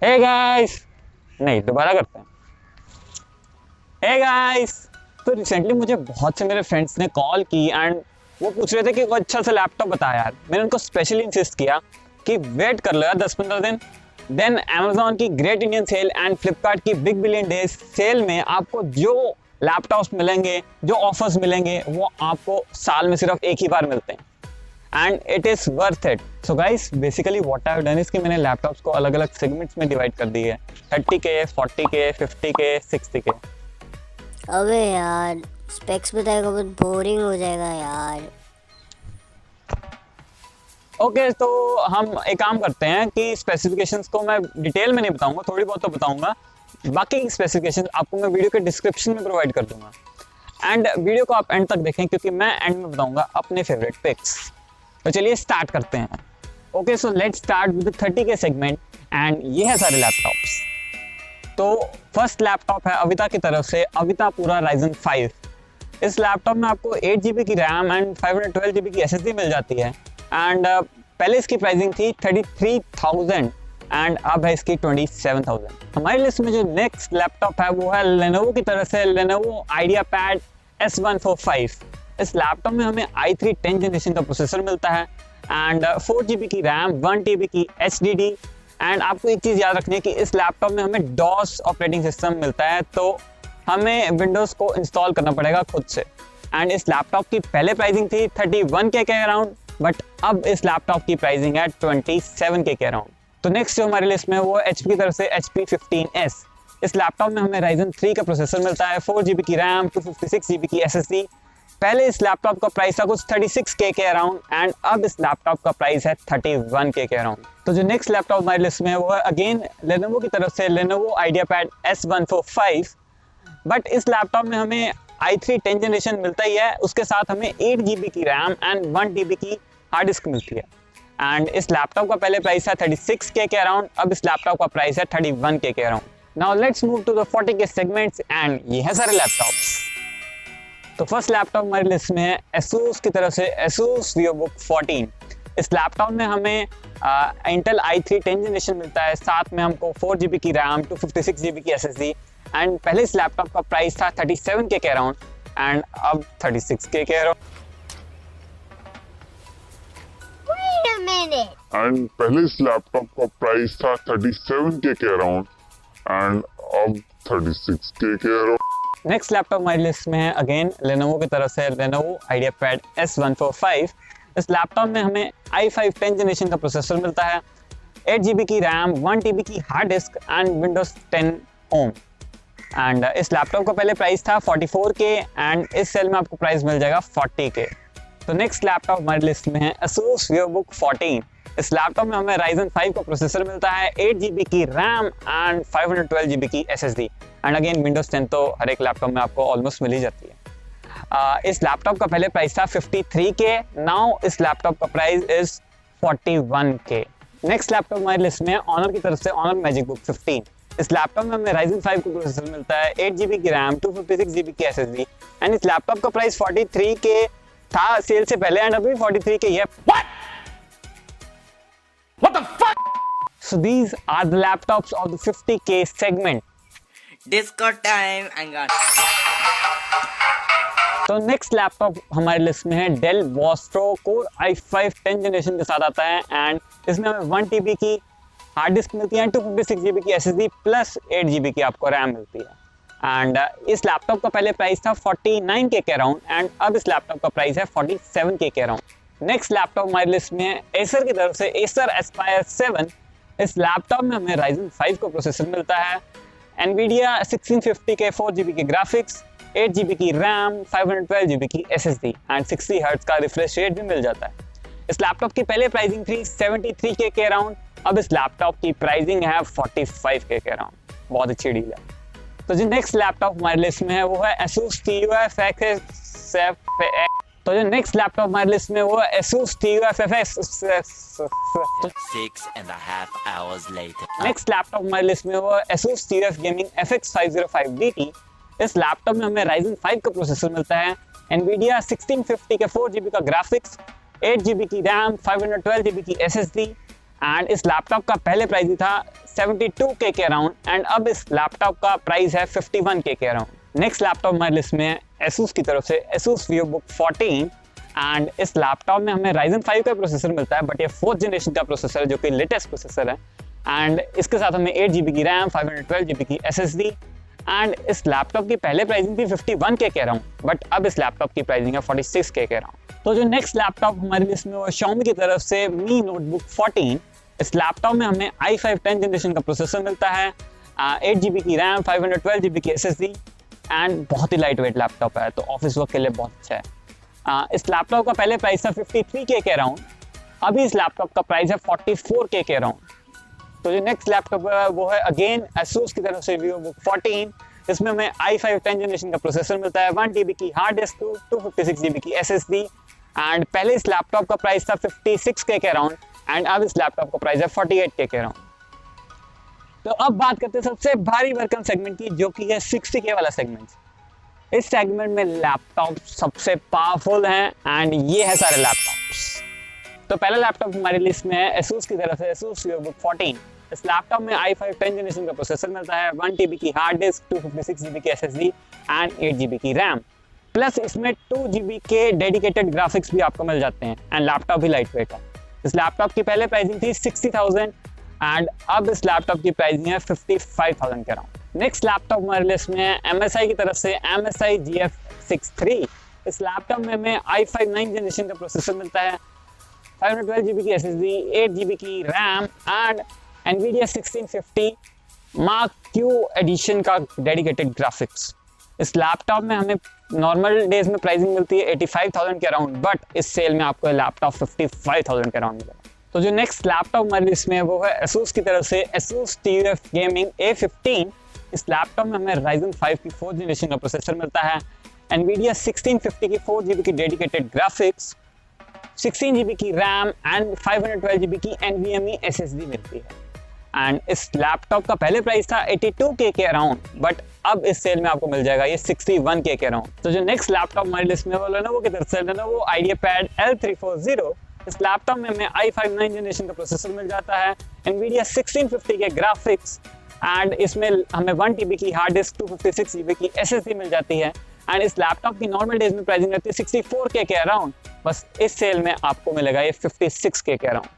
Hey guys, नहीं दोबारा करते हैं। हे गाइस, तो रिसेंटली मुझे बहुत से मेरे फ्रेंड्स ने कॉल की एंड वो पूछ रहे थे कि वो अच्छा सा लैपटॉप बता यार। मैंने उनको स्पेशली इंसिस्ट किया कि वेट कर लो यार 10-15 दिन। देन अमेजोन की great Indian sale and Flipkart की बिग बिलियन डेज सेल में आपको जो लैपटॉप्स मिलेंगे, जो ऑफर्स मिलेंगे, वो आपको साल में सिर्फ एक ही बार मिलते हैं and it is worth it. So guys, basically what I have done is कि मैंने लैपटॉप्स को अलग अलग सेगमेंट्स में डिवाइड कर दी है। 30K, 40K, 50K, 60K। अबे यार, स्पेक्स बताएगा बहुत बोरिंग हो जाएगा यार। ओके, तो हम एक काम करते हैं कि स्पेसिफिकेशंस को मैं डिटेल में नहीं बताऊंगा, थोड़ी बहुत तो बताऊंगा। बाकी की स्पेसिफिकेशंस आपको मैं वीडियो के डिस्क्रिप्शन में प्रोवाइड कर दूंगा एंड वीडियो को आप एंड तक देखें क्योंकि मैं एंड में बताऊंगा अपने फेवरेट पिक्स। तो चलिए स्टार्ट करते हैं। Okay, so let's start with 30K segment and ये है सारे लैपटॉप्स। तो फर्स्ट लैपटॉप है अविता की तरफ से, अविता पूरा Ryzen 5। इस लैपटॉप में आपको 8GB की रैम एंड 512GB की SSD मिल जाती है एंड पहले इसकी प्राइसिंग थी 33,000 एंड अब है इसकी 27,000। हमारी लिस्ट में जो नेक्स्ट लैपटॉप है वो है लेनोवो की तरफ से, लेनोवो आइडियापैड S145। इस लैपटॉप में हमें i3 10th जनरेशन का प्रोसेसर मिलता है एंड 4GB की रैम, 1TB की HDD एंड आपको एक चीज़ याद रखनी है कि इस लैपटॉप में हमें DOS ऑपरेटिंग सिस्टम मिलता है, तो हमें विंडोज़ को इंस्टॉल करना पड़ेगा खुद से। एंड इस लैपटॉप की पहले प्राइसिंग थी 31K के अराउंड, बट अब इस लैपटॉप की प्राइसिंग है 27K के अराउंड। तो नेक्स्ट जो हमारी लिस्ट में है वो HP की तरफ से HP 15S। इस लैपटॉप में हमें Ryzen 3 का प्रोसेसर मिलता है, 4GB की रैम, 256GB की SSD। पहले इस लैपटॉप का प्राइस था कुछ 36K के अराउंड एंड अब इस लैपटॉप का प्राइस है 31K के अराउंड। तो जो नेक्स्ट लैपटॉप हमारी लिस्ट में है वो है अगेन लेनोवो की तरफ से, लेनोवो आइडियापैड S145। बट इस लैपटॉप में हमें i3 10th जनरेशन मिलता ही है, उसके साथ हमें 8GB की रैम एंड 1TB की हार्ड डिस्क मिलती है एंड इस लैपटॉप का पहले प्राइस है 36K के अराउंड, अब इस लैपटॉप का प्राइस है 31K के around. Now let's move to the 40K segments and ये है सारे लैपटॉप्स। तो फर्स्ट लैपटॉप हमारी लिस्ट में है एसूस की तरफ से, एसूस विवोबुक 14। इस लैपटॉप में हमें इंटेल i3 10th जनरेशन मिलता है, साथ में हमको 4GB की रैम, 256GB की SSD एंड पहले इस लैपटॉप का प्राइस था 37K के अराउंड एंड अब 36K के अराउंड। एंड पहले इस लैपटॉप का प्राइस था 37K के अराउंड एंड अब 36K के अराउंड। नेक्स्ट लैपटॉप हमारी लिस्ट में है अगेन लेनोवो की तरफ से, लेनोवो आइडियापैड S145। इस लैपटॉप में हमें i5 10th जनरेशन का प्रोसेसर मिलता है, 8GB की रैम, 1TB की hard disk and Windows 10 home and इस लैपटॉप का पहले प्राइस था 44K एंड इस सेल में आपको प्राइस मिल जाएगा 40K। तो नेक्स्ट लैपटॉप हमारी लिस्ट में है एसूस विवोबुक 14। इस लैपटॉप में हमें Ryzen 5 का प्रोसेसर मिलता है, 8GB की रैम एंड 512GB की SSD एंड अगेन विंडोज 10 तो हर एक लैपटॉप में आपको ऑलमोस्ट मिल ही जाती है। इस लैपटॉप का पहले प्राइस था 53K, नाउ इस लैपटॉप का price is 41K। Next laptop हमारी लिस्ट में है ऑनर की तरफ से, ऑनर मैजिकबुक 15। इस लैपटॉप में हमें Ryzen 5 का प्रोसेसर मिलता है, 8GB की रैम, 256GB की SSD एंड इस लैपटॉप का प्राइस 43K था सेल से पहले एंड अभी 43K है। What the fuck? So these are the laptops of the 50K segment. Disco time and got. तो नेक्स्ट लैपटॉप हमारी लिस्ट में है del Vostro core i5 10th generation के साथ आता है एंड इसमें हमें 1TB की हार्ड डिस्क मिलती है, 256GB की SSD प्लस 8GB की आपको रैम मिलती है एंड इस लैपटॉप का पहले प्राइस था 49K के अराउंड एंड अब इस लैपटॉप का प्राइस है 47K के अराउंड। नेक्स्ट लैपटॉप हमारी लिस्ट में है एसर की तरफ से, एसर एस्पायर 7। इस लैपटॉप में हमें Ryzen 5 का प्रोसेसर मिलता है, NVIDIA 1650K 4GB की ग्राफिक्स, 8GB की रैम, 512GB की SSD एंड 60 हर्ट्ज का रिफ्रेश रेट भी मिल जाता है। इस लैपटॉप की पहले प्राइसिंग थी 73K के अराउंड, अब इस लैपटॉप की प्राइसिंग है 45K के अराउंड। बहुत अच्छी डील है। तो जो नेक्स्ट लैपटॉप हमारी लिस्ट में है वो है ASUS TUF तो जो नेक्स्ट लैपटॉप हमारी लिस्ट में वो है ASUS TUF 6.5 hours later. Next laptop हमारी लिस्ट में वो है ASUS TUF Gaming FX 505 DT। इस लैपटॉप में हमें Ryzen 5 का प्रोसेसर मिलता है, NVIDIA 1650 के 4GB का ग्राफिक्स, 8GB की रैम, 512GB की SSD एंड इस लैपटॉप का पहले प्राइस था 72K के अराउंड, एंड अब इस लैपटॉप का प्राइस है 51K के अराउंड। नेक्स्ट लैपटॉप हमारी लिस्ट में है Asus की तरफ से Asus VivoBook 14, एंड इस लैपटॉप में हमें Ryzen 5 का प्रोसेसर मिलता है, बट ये 4th जनरेशन का प्रोसेसर है जो कि लेटेस्ट प्रोसेसर है। एंड इसके साथ हमें 8GB की रैम, 512GB की SSD, एंड इस लैपटॉप की पहले प्राइसिंग थी 51K के अराउंड, बट अब इस लैपटॉप की प्राइसिंग है 46K के अराउंड। तो जो नेक्स्ट लैपटॉप हमारी लिस्ट में वो Xiaomi की तरफ से Mi Notebook 14। इस लैपटॉप में हमें i5 10th जनरेशन का प्रोसेसर मिलता है, 8GB की रैम, 512GB की SSD, एंड बहुत ही लाइट वेट लैपटॉप है, तो ऑफिस वर्क के लिए बहुत अच्छा है। इस लैपटॉप का पहले प्राइस था 53K के अराउंड, अभी इस लैपटॉप का प्राइस है 44K के अराउंड। तो जो नेक्स्ट लैपटॉप है वो है अगेन Asus की तरफ से VivoBook 14। इसमें हमें i5 10th जनरेशन का प्रोसेसर मिलता है, 1TB की हार्ड डिस्क, 256GB की SSD, एंड पहले इस लैपटॉप का प्राइस था 56K के अराउंड, एंड अब इस लैपटॉप का प्राइस है 48K के अराउंड। तो अब बात करते हैं सबसे भारी भरकम सेगमेंट की, जो कि है 60K वाला सेगमेंट। इस सेगमेंट में लैपटॉप सबसे पावरफुल हैं, एंड ये है सारे लैपटॉप्स। तो पहला लैपटॉप हमारी लिस्ट में है Asus की तरफ से Asus VivoBook 14। इस लैपटॉप में i5 10th जनरेशन का प्रोसेसर मिलता है, 1TB की हार्ड डिस्क, 256GB की SSD, एंड 8GB की रैम, प्लस इसमें 2GB के डेडिकेटेड ग्राफिक्स भी आपको मिल जाते हैं, एंड लैपटॉप भी लाइट वेट है। इस लैपटॉप की पहले प्राइसिंग थी 60,000, एंड अब इस लैपटॉप की प्राइसिंग है 55,000 के अराउंड। नेक्स्ट लैपटॉप हमारे लिस्ट में है MSI की तरफ से MSI GF63। इस लैपटॉप में हमें i5 9th जनरेशन का प्रोसेसर मिलता है, 512GB की SSD, 8GB की RAM, and NVIDIA 1650 Mark Q edition का डेडिकेटेड ग्राफिक्स। इस लैपटॉप में हमें नॉर्मल डेज में प्राइसिंग मिलती है 85,000 के अराउंड, बट इस सेल में आपको लैपटॉप 55,000 के अराउंड मिलेगा। तो जो नेक्स्ट लैपटॉप हमारे लिस्ट में है वो है Asus की तरफ से Asus TUF Gaming A15। इस लैपटॉप में हमें Ryzen 5 की 4th जनरेशन का प्रोसेसर मिलता है, NVIDIA 1650 की 4GB की डेडिकेटेड ग्राफिक्स, 16GB की रैम, एंड 512GB की NVMe SSD मिलती है। एंड इस लैपटॉप का पहले प्राइस था 82K के अराउंड, बट अब इस सेल में आपको मिल जाएगा ये 61K के अराउंड। तो जो नेक्स्ट लैपटॉप हमारी लिस्ट में वो Lenovo की तरफ से Lenovo IdeaPad L340। इस लैपटॉप में हमें i5 9th जनरेशन का प्रोसेसर मिल जाता है, NVIDIA 1650 के ग्राफिक्स, एंड इसमें हमें 1TB की हार्ड डिस्क, 256GB की SSD मिल जाती है, एंड इस लैपटॉप की नॉर्मल डेज में प्राइसिंग रहती है 64K के अराउंड, बस इस सेल में आपको मिलेगा ये 56K के अराउंड।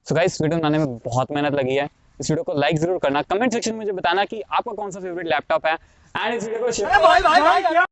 सो गाइस, वीडियो बनाने में बहुत मेहनत लगी है, इस वीडियो को लाइक जरूर करना, कमेंट सेक्शन में मुझे बताना कि आपका कौन सा फेवरेट लैपटॉप है, एंड इस वीडियो को शेयर